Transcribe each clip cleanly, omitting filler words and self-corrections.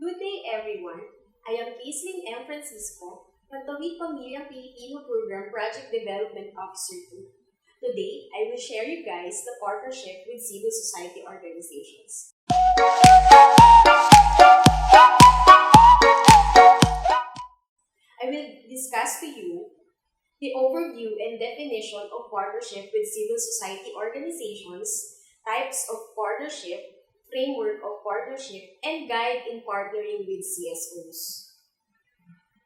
Good day, everyone. I am Caitlin M. Francisco, Pantawid Pamilyang Pilipino Program Project Development Officer 2. Today, I will share you guys the partnership with civil society organizations. I will discuss to you the overview and definition of partnership with civil society organizations, types of partnership, framework of partnership, and guide in partnering with CSOs.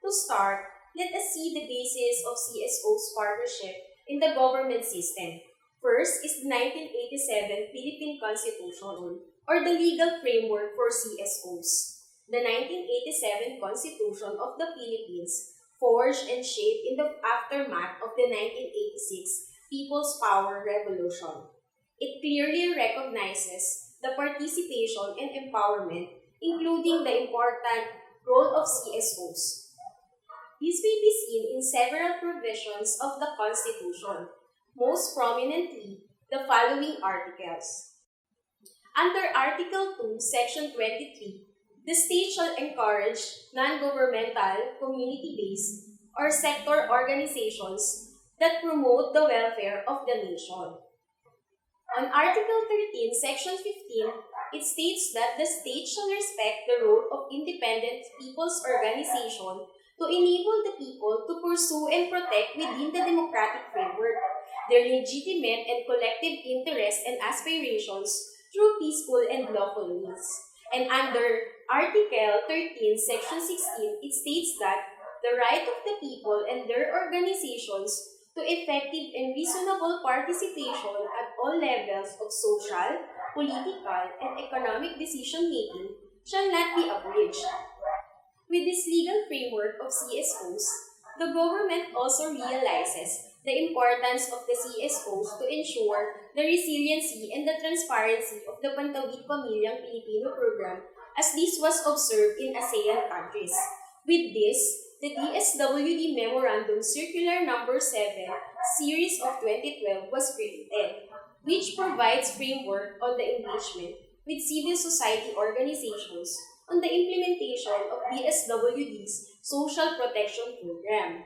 To start, let us see the basis of CSOs partnership in the government system. First is the 1987 Philippine Constitution, or the legal framework for CSOs. The 1987 Constitution of the Philippines, forged and shaped in the aftermath of the 1986 People's Power Revolution. It clearly recognizes the participation and empowerment, including the important role of CSOs. This may be seen in several provisions of the Constitution, most prominently the following articles. Under Article 2, Section 23, the state shall encourage non-governmental, community-based, or sector organizations that promote the welfare of the nation. On Article 13, Section 15, it states that the state shall respect the role of independent people's organization to enable the people to pursue and protect within the democratic framework their legitimate and collective interests and aspirations through peaceful and lawful means. And under Article 13, Section 16, it states that the right of the people and their organizations to effective and reasonable participation at all levels of social, political, and economic decision-making shall not be abridged. With this legal framework of CSOs, the government also realizes the importance of the CSOs to ensure the resiliency and the transparency of the Pantawid Pamilyang Pilipino program as this was observed in ASEAN countries. With this, the DSWD Memorandum Circular No. 7, Series of 2012 was created, which provides framework on the engagement with civil society organizations on the implementation of DSWD's Social Protection Program.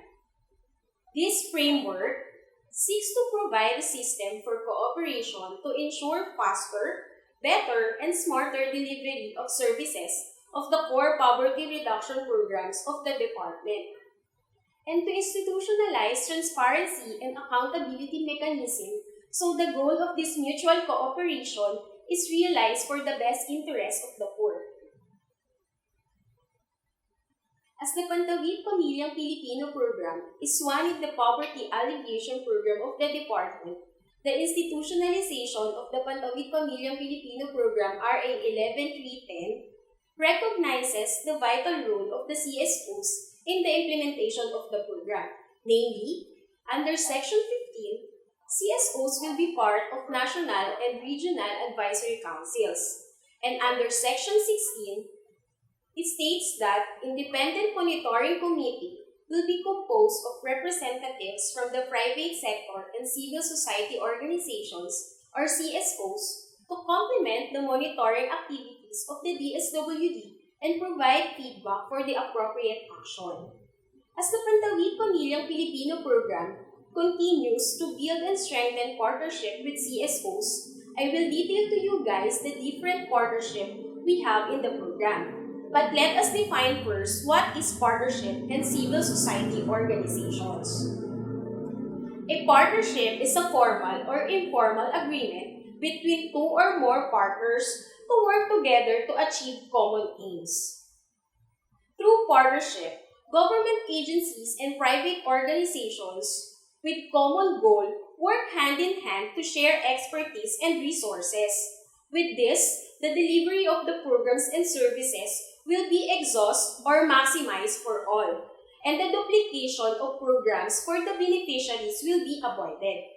This framework seeks to provide a system for cooperation to ensure faster, better, and smarter delivery of services of the core poverty reduction programs of the department, and to institutionalize transparency and accountability mechanism so the goal of this mutual cooperation is realized for the best interest of the poor. As the Pantawid Pamilyang Pilipino program is one of the poverty alleviation program of the department, the institutionalization of the Pantawid Pamilyang Pilipino program RA 11310 recognizes the vital role of the CSOs in the implementation of the program. Namely, under Section 15, CSOs will be part of national and regional advisory councils. And under Section 16, it states that Independent Monitoring Committee will be composed of representatives from the private sector and civil society organizations, or CSOs, to complement the monitoring activities of the DSWD and provide feedback for the appropriate action. As the Pantawid Pamilyang Pilipino program continues to build and strengthen partnership with CSOs, I will detail to you guys the different partnership we have in the program. But let us define first what is partnership and civil society organizations. A partnership is a formal or informal agreement between two or more partners to work together to achieve common aims. Through partnership, government agencies and private organizations with common goal work hand in hand to share expertise and resources. With this, the delivery of the programs and services will be exhaust or maximized for all, and the duplication of programs for the beneficiaries will be avoided.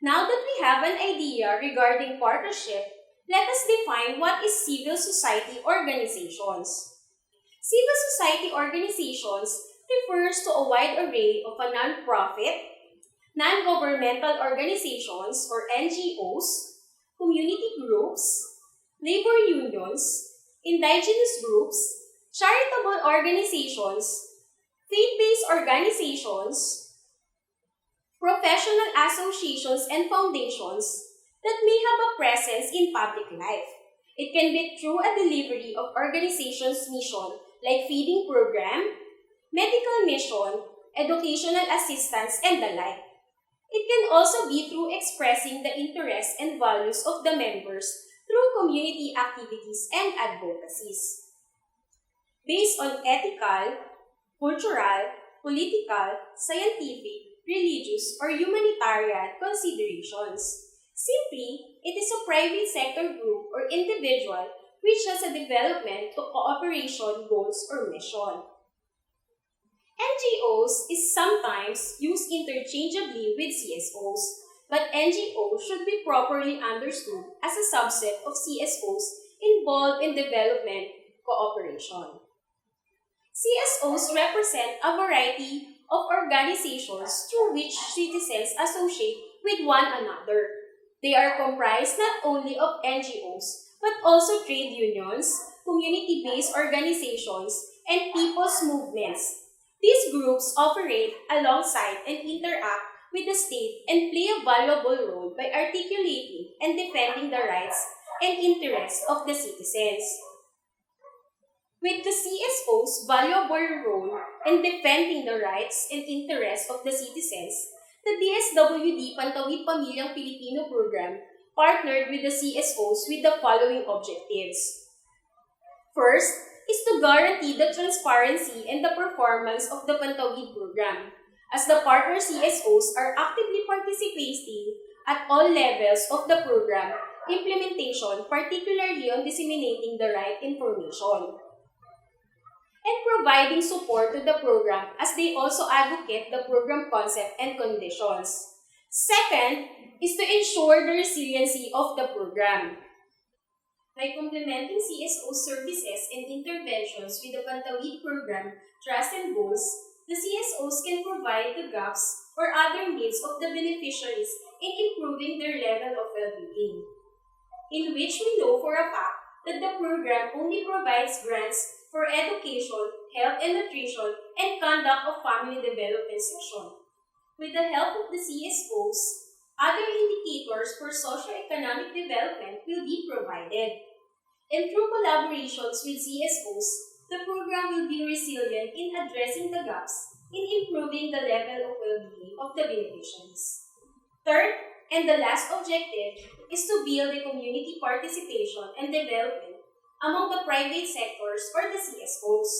Now that we have an idea regarding partnership, let us define what is civil society organizations. Civil society organizations refers to a wide array of a non-profit, non-governmental organizations or NGOs, community groups, labor unions, indigenous groups, charitable organizations, faith-based organizations, professional associations and foundations that may have a presence in public life. It can be through a delivery of organizations' mission like feeding program, medical mission, educational assistance, and the like. It can also be through expressing the interests and values of the members through community activities and advocacies. Based on ethical, cultural, political, scientific, religious, or humanitarian considerations. Simply, it is a private sector group or individual which has a development to cooperation goals or mission. NGOs is sometimes used interchangeably with CSOs, but NGOs should be properly understood as a subset of CSOs involved in development cooperation. CSOs represent a variety of organizations through which citizens associate with one another. They are comprised not only of NGOs, but also trade unions, community-based organizations, and people's movements. These groups operate alongside and interact with the state and play a valuable role by articulating and defending the rights and interests of the citizens. With the CSO's valuable role in defending the rights and interests of the citizens, the DSWD Pantawid Pamilyang Pilipino program partnered with the CSOs with the following objectives. First is to guarantee the transparency and the performance of the Pantawid program, as the partner CSOs are actively participating at all levels of the program implementation, particularly on disseminating the right information, and providing support to the program as they also advocate the program concept and conditions. Second is to ensure the resiliency of the program. By complementing CSO services and interventions with the Pantawid program trust and goals, the CSOs can provide the gaps or other needs of the beneficiaries in improving their level of well-being, in which we know for a fact that the program only provides grants for education, health and nutrition, and conduct of family development session. With the help of the CSOs, other indicators for socio-economic development will be provided. And through collaborations with CSOs, the program will be resilient in addressing the gaps in improving the level of well-being of the beneficiaries. Third, and the last objective is to build a community participation and development among the private sectors or the CSOs.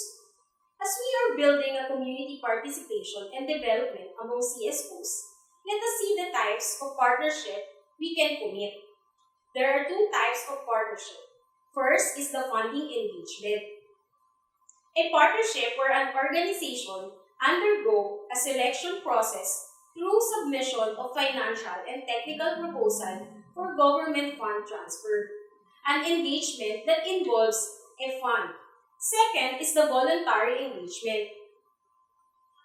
As we are building a community participation and development among CSOs, let us see the types of partnership we can commit. There are two types of partnership. First is the funding engagement. A partnership where an organization undergo a selection process through submission of financial and technical proposal for government fund transfer. An engagement that involves a fund. Second is the voluntary engagement.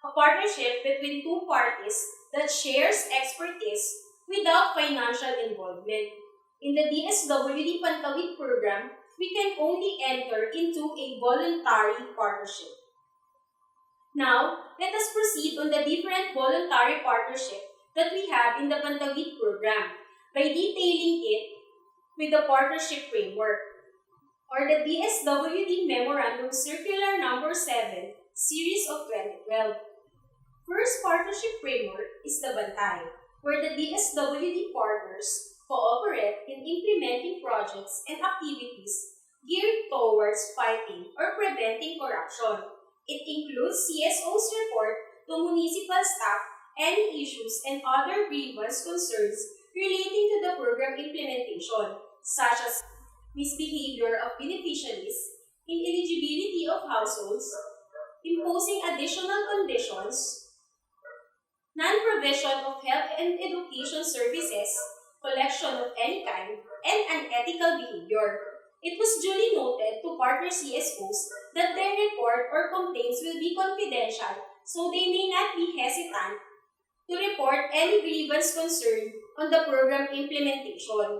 A partnership between two parties that shares expertise without financial involvement. In the DSWD Pantawid program, we can only enter into a voluntary partnership. Now, let us proceed on the different voluntary partnership that we have in the Pantawid program by detailing it with the partnership framework, or the DSWD Memorandum Circular Number 7, Series of 2012. First partnership framework is the Bantay, where the DSWD partners cooperate in implementing projects and activities geared towards fighting or preventing corruption. It includes CSO's report to municipal staff any issues and other grievance concerns relating to the program implementation, such as misbehavior of beneficiaries, ineligibility of households, imposing additional conditions, non-provision of health and education services, collection of any kind, and unethical behavior. It was duly noted to partner CSOs that their report or complaints will be confidential, so they may not be hesitant to report any grievance concern on the program implementation.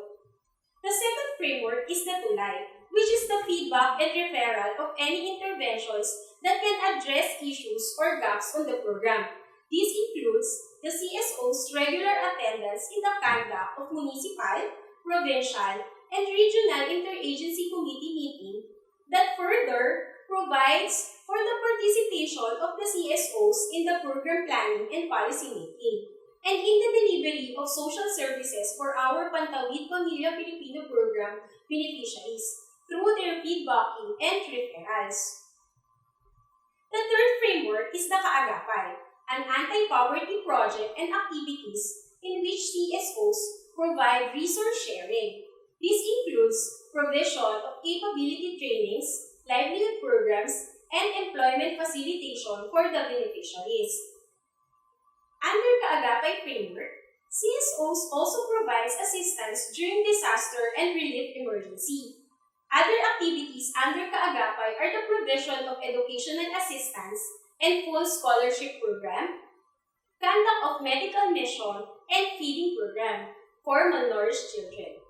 The second framework is the Tulay, which is the feedback and referral of any intervention interventions that can address issues or gaps on the program. This includes the CSO's regular attendance in the conduct of municipal, provincial, and regional interagency committee meeting that further provides for the participation of the CSOs in the program planning and policy making, and in the delivery of social services for our Pantawid Pamilya Pilipino program beneficiaries through their feedbacking and referrals. The third framework is the Kaagapay, an anti-poverty project and activities in which CSOs provide resource sharing. This includes provision of capability trainings, livelihood programs, and employment facilitation for the beneficiaries. Under Kaagapay framework, CSOs also provides assistance during disaster and relief emergency. Other activities under Kaagapay are the provision of educational assistance and full scholarship program, conduct of medical mission, and feeding program for malnourished children.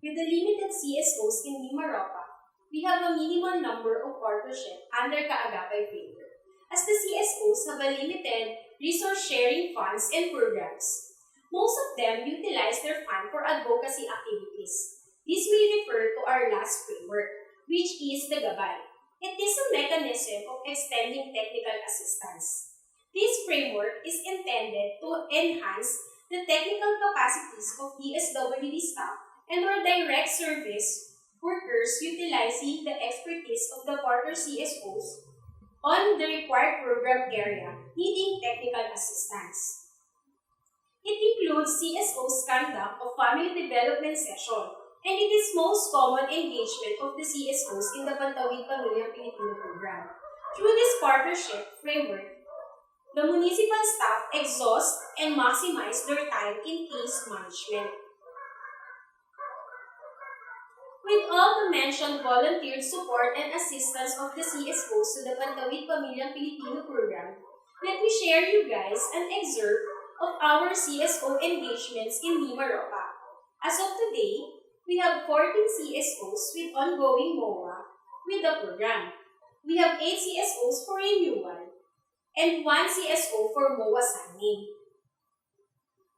With the limited CSOs in Mimaropa, we have a minimal number of partnerships under Kaagapay framework, as the CSOs have a limited resource-sharing funds and programs. Most of them utilize their fund for advocacy activities. This may refer to our last framework, which is the Gabay. It is a mechanism of extending technical assistance. This framework is intended to enhance the technical capacities of DSWD staff and or direct service workers utilizing the expertise of the partner CSOs on the required program area needing technical assistance. It includes CSO's conduct of family development session, and it is most common engagement of the CSOs in the Pantawid Pamilya Pilipino program. Through this partnership framework, the municipal staff exhaust and maximize their time in case management. With all the mentioned volunteered support and assistance of the CSOs to the Pantawid Pamilya Pilipino program, let me share you guys an excerpt of our CSO engagements in Mimaropa. As of today, we have 14 CSOs with ongoing MOA with the program. We have 8 CSOs for renewal and 1 CSO for MOA signing.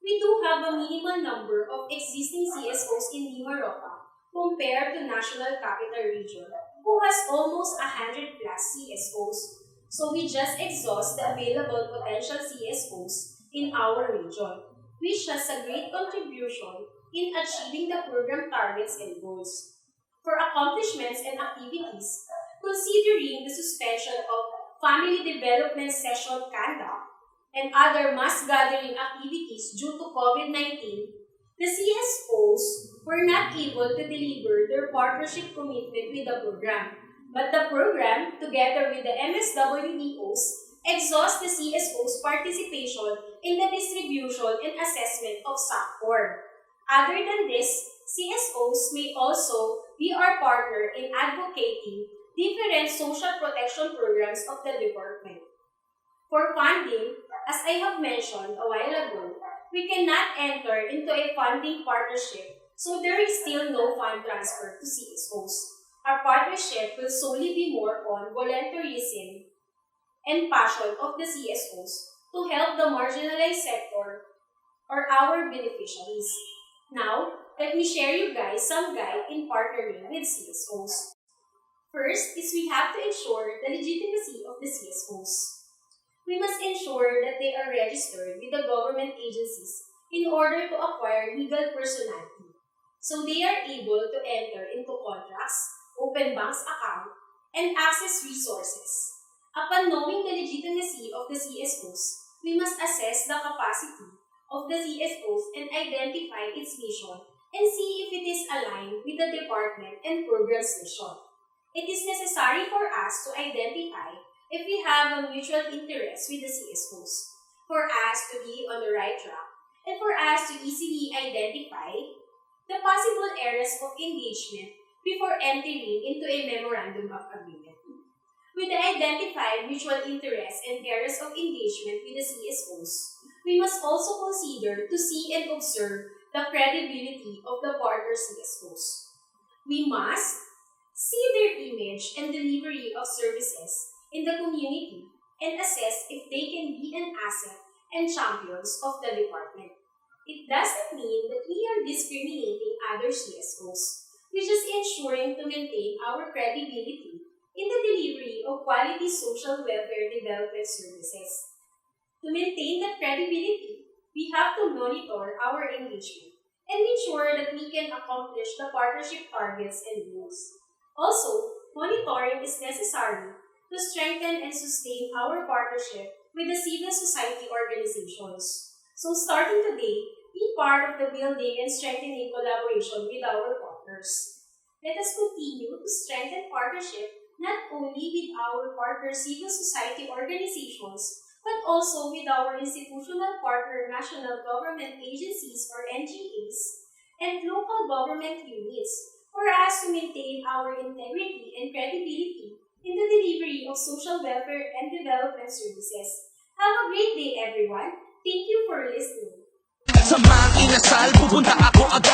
We do have a minimal number of existing CSOs in Mimaropa compared to National Capital Region, who has almost 100 plus CSOs. So we just exhaust the available potential CSOs in our region, which has a great contribution in achieving the program targets and goals. For accomplishments and activities, considering the suspension of family development session conduct and other mass gathering activities due to COVID-19, the CSOs were not able to deliver their partnership commitment with the program, but the program, together with the MSWDOs, exhaust the CSOs' participation in the distribution and assessment of SACPOR. Other than this, CSOs may also be our partner in advocating different social protection programs of the department. For funding, as I have mentioned a while ago, we cannot enter into a funding partnership, so there is still no fund transfer to CSOs. Our partnership will solely be more on volunteerism and passion of the CSOs to help the marginalized sector or our beneficiaries. Now, let me share you guys some guide in partnering with CSOs. First is we have to ensure the legitimacy of the CSOs. We must ensure that they are registered with the government agencies in order to acquire legal personality, so they are able to enter into contracts, open banks account, and access resources. Upon knowing the legitimacy of the CSOs, we must assess the capacity of the CSOs and identify its mission and see if it is aligned with the department and program's mission. It is necessary for us to identify if we have a mutual interest with the CSOs, for us to be on the right track, and for us to easily identify the possible areas of engagement before entering into a memorandum of agreement. With the identified mutual interests and areas of engagement with the CSOs, we must also consider to see and observe the credibility of the partner CSOs. We must see their image and delivery of services in the community, and assess if they can be an asset and champions of the department. It doesn't mean that we are discriminating other CSOs. We're just ensuring to maintain our credibility in the delivery of quality social welfare development services. To maintain that credibility, we have to monitor our engagement and ensure that we can accomplish the partnership targets and goals. Also, monitoring is necessary to strengthen and sustain our partnership with the civil society organizations. So starting today, be part of the building and strengthening collaboration with our partners. Let us continue to strengthen partnership not only with our partner civil society organizations, but also with our institutional partner national government agencies or NGAs and local government units for us to maintain our integrity and credibility in the delivery of social welfare and development services. Have a great day, everyone. Thank you for listening. Sa mga inasal, pupunta ako agad